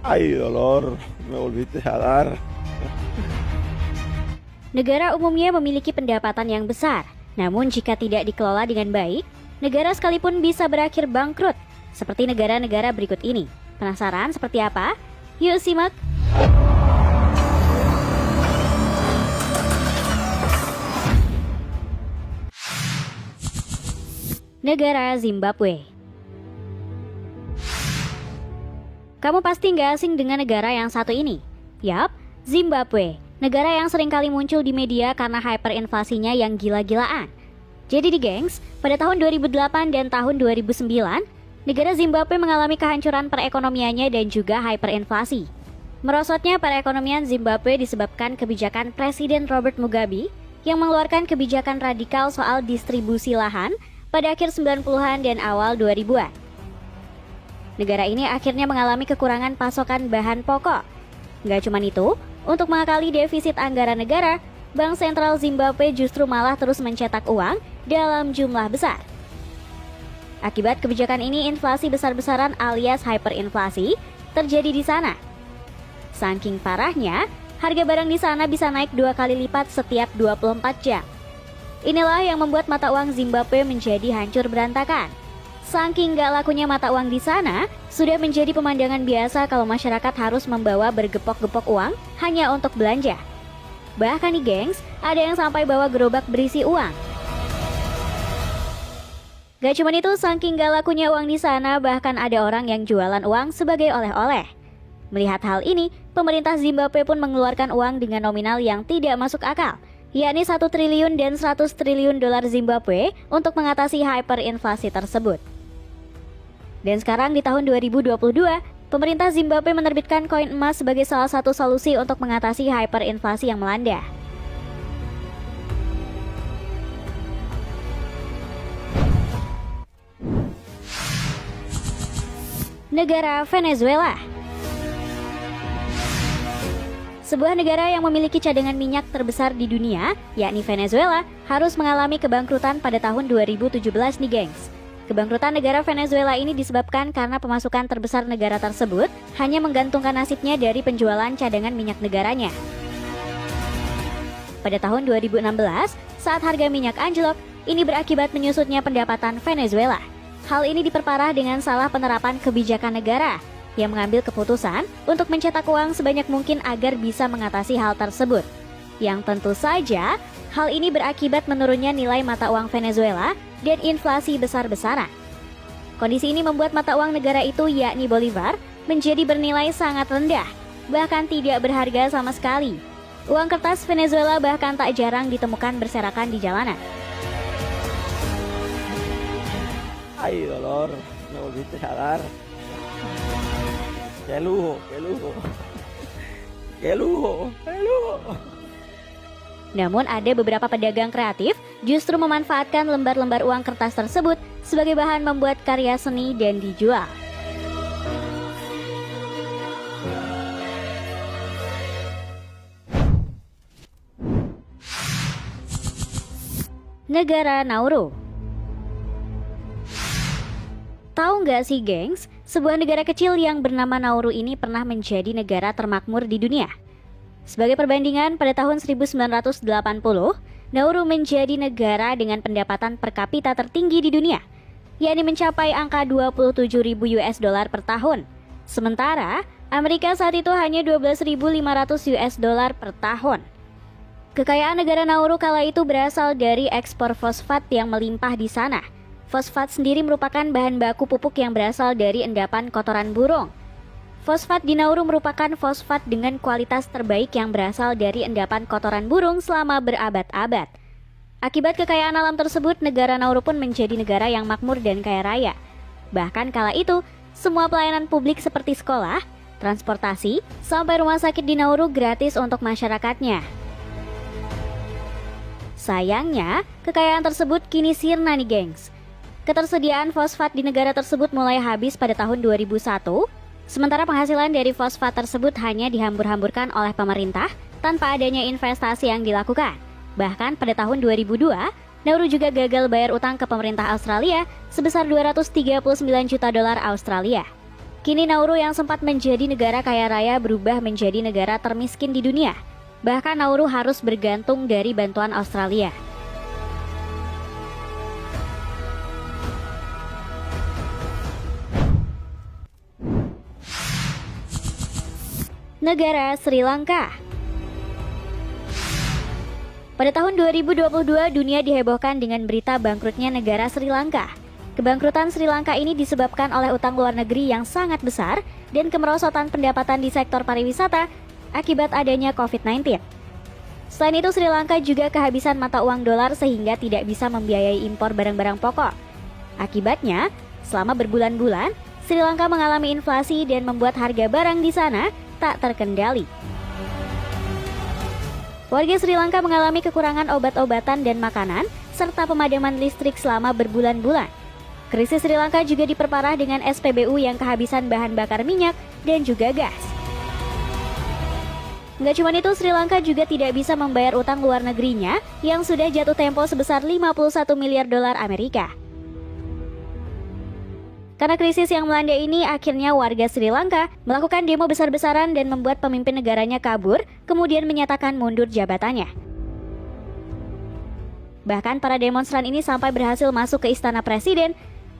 Ay, dolor, me volviste a dar. Negara umumnya memiliki pendapatan yang besar, namun jika tidak dikelola dengan baik, negara sekalipun bisa berakhir bangkrut, seperti negara-negara berikut ini. Penasaran seperti apa? Yuk simak! Negara Zimbabwe. Kamu pasti nggak asing dengan negara yang satu ini. Yap, Zimbabwe, negara yang sering kali muncul di media karena hyperinflasinya yang gila-gilaan. Jadi di gengs, pada tahun 2008 dan tahun 2009, negara Zimbabwe mengalami kehancuran perekonomiannya dan juga hyperinflasi. Merosotnya perekonomian Zimbabwe disebabkan kebijakan Presiden Robert Mugabe yang mengeluarkan kebijakan radikal soal distribusi lahan pada akhir 90-an dan awal 2000-an. Negara ini akhirnya mengalami kekurangan pasokan bahan pokok. Nggak cuma itu, untuk mengakali defisit anggaran negara, Bank Sentral Zimbabwe justru malah terus mencetak uang dalam jumlah besar. Akibat kebijakan ini, inflasi besar-besaran alias hyperinflasi terjadi di sana. Saking parahnya, harga barang di sana bisa naik 2 kali lipat setiap 24 jam. Inilah yang membuat mata uang Zimbabwe menjadi hancur berantakan. Saking gak lakunya mata uang di sana, sudah menjadi pemandangan biasa kalau masyarakat harus membawa bergepok-gepok uang hanya untuk belanja. Bahkan nih gengs, ada yang sampai bawa gerobak berisi uang. Gak cuma itu, saking gak lakunya uang di sana, bahkan ada orang yang jualan uang sebagai oleh-oleh. Melihat hal ini, pemerintah Zimbabwe pun mengeluarkan uang dengan nominal yang tidak masuk akal, yakni 1 triliun dan 100 triliun dolar Zimbabwe untuk mengatasi hyperinflasi tersebut. Dan sekarang di tahun 2022, pemerintah Zimbabwe menerbitkan koin emas sebagai salah satu solusi untuk mengatasi hyperinflasi yang melanda. Negara Venezuela. Sebuah negara yang memiliki cadangan minyak terbesar di dunia, yakni Venezuela, harus mengalami kebangkrutan pada tahun 2017 nih gengs. Kebangkrutan negara Venezuela ini disebabkan karena pemasukan terbesar negara tersebut hanya menggantungkan nasibnya dari penjualan cadangan minyak negaranya. Pada tahun 2016, saat harga minyak anjlok, ini berakibat menyusutnya pendapatan Venezuela. Hal ini diperparah dengan salah penerapan kebijakan negara yang mengambil keputusan untuk mencetak uang sebanyak mungkin agar bisa mengatasi hal tersebut. Yang tentu saja, hal ini berakibat menurunnya nilai mata uang Venezuela dan inflasi besar-besaran. Kondisi ini membuat mata uang negara itu, yakni Bolivar, menjadi bernilai sangat rendah, bahkan tidak berharga sama sekali. Uang kertas Venezuela bahkan tak jarang ditemukan berserakan di jalanan. Ay, dolor, me volviste a dar. Qué lujo, qué lujo. Qué lujo, qué lujo. Namun ada beberapa pedagang kreatif justru memanfaatkan lembar-lembar uang kertas tersebut sebagai bahan membuat karya seni dan dijual. Negara Nauru. Tahu nggak sih gengs, sebuah negara kecil yang bernama Nauru ini pernah menjadi negara termakmur di dunia. Sebagai perbandingan, pada tahun 1980, Nauru menjadi negara dengan pendapatan per kapita tertinggi di dunia, yakni mencapai angka 27.000 US dollar per tahun. Sementara, Amerika saat itu hanya 12.500 US dollar per tahun. Kekayaan negara Nauru kala itu berasal dari ekspor fosfat yang melimpah di sana. Fosfat sendiri merupakan bahan baku pupuk yang berasal dari endapan kotoran burung. Fosfat di Nauru merupakan fosfat dengan kualitas terbaik yang berasal dari endapan kotoran burung selama berabad-abad. Akibat kekayaan alam tersebut, negara Nauru pun menjadi negara yang makmur dan kaya raya. Bahkan kala itu, semua pelayanan publik seperti sekolah, transportasi, sampai rumah sakit di Nauru gratis untuk masyarakatnya. Sayangnya, kekayaan tersebut kini sirna nih gengs. Ketersediaan fosfat di negara tersebut mulai habis pada tahun 2001, sementara penghasilan dari fosfat tersebut hanya dihambur-hamburkan oleh pemerintah tanpa adanya investasi yang dilakukan. Bahkan pada tahun 2002, Nauru juga gagal bayar utang ke pemerintah Australia sebesar 239 juta dolar Australia. Kini Nauru yang sempat menjadi negara kaya raya berubah menjadi negara termiskin di dunia. Bahkan Nauru harus bergantung dari bantuan Australia. Negara Sri Lanka. Pada tahun 2022, dunia dihebohkan dengan berita bangkrutnya negara Sri Lanka. Kebangkrutan Sri Lanka ini disebabkan oleh utang luar negeri yang sangat besar dan kemerosotan pendapatan di sektor pariwisata akibat adanya COVID-19. Selain itu, Sri Lanka juga kehabisan mata uang dolar sehingga tidak bisa membiayai impor barang-barang pokok. Akibatnya, selama berbulan-bulan, Sri Lanka mengalami inflasi dan membuat harga barang di sana tak terkendali. Warga Sri Lanka mengalami kekurangan obat-obatan dan makanan, serta pemadaman listrik selama berbulan-bulan. Krisis Sri Lanka juga diperparah dengan SPBU yang kehabisan bahan bakar minyak dan juga gas. Nggak cuma itu, Sri Lanka juga tidak bisa membayar utang luar negerinya yang sudah jatuh tempo sebesar 51 miliar dolar Amerika. Karena krisis yang melanda ini, akhirnya warga Sri Lanka melakukan demo besar-besaran dan membuat pemimpin negaranya kabur, kemudian menyatakan mundur jabatannya. Bahkan para demonstran ini sampai berhasil masuk ke istana presiden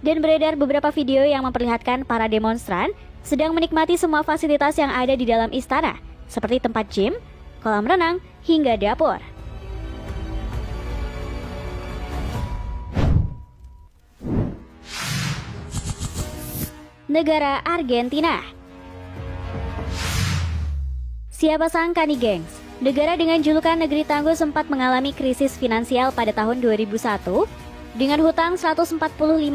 dan beredar beberapa video yang memperlihatkan para demonstran sedang menikmati semua fasilitas yang ada di dalam istana, seperti tempat gym, kolam renang, hingga dapur. Negara Argentina. Siapa sangka nih gengs, negara dengan julukan negeri tangguh sempat mengalami krisis finansial pada tahun 2001 dengan hutang 145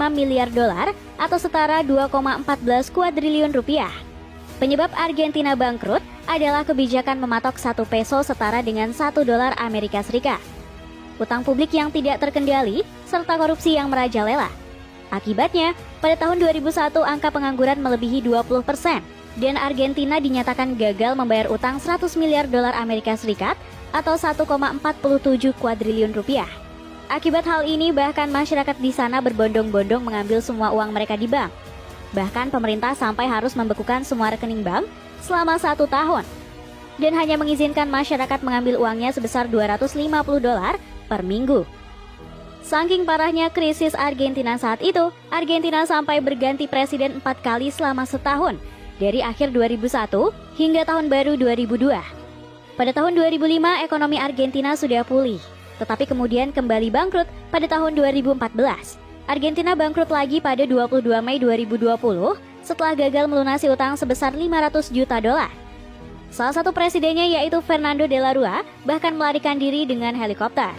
miliar dolar atau setara 2,14 kuadriliun rupiah. Penyebab Argentina bangkrut adalah kebijakan mematok 1 peso setara dengan 1 dolar Amerika Serikat. Utang publik yang tidak terkendali serta korupsi yang merajalela. Akibatnya, pada tahun 2001 angka pengangguran melebihi 20% dan Argentina dinyatakan gagal membayar utang 100 miliar dolar Amerika Serikat atau 1,47 kuadriliun rupiah. Akibat hal ini, bahkan masyarakat di sana berbondong-bondong mengambil semua uang mereka di bank. Bahkan pemerintah sampai harus membekukan semua rekening bank selama 1 tahun dan hanya mengizinkan masyarakat mengambil uangnya sebesar 250 dolar per minggu. Saking parahnya krisis Argentina saat itu, Argentina sampai berganti presiden 4 kali selama setahun, dari akhir 2001 hingga tahun baru 2002. Pada tahun 2005, ekonomi Argentina sudah pulih, tetapi kemudian kembali bangkrut pada tahun 2014. Argentina bangkrut lagi pada 22 Mei 2020 setelah gagal melunasi utang sebesar 500 juta dolar. Salah satu presidennya yaitu Fernando de la Rúa bahkan melarikan diri dengan helikopter.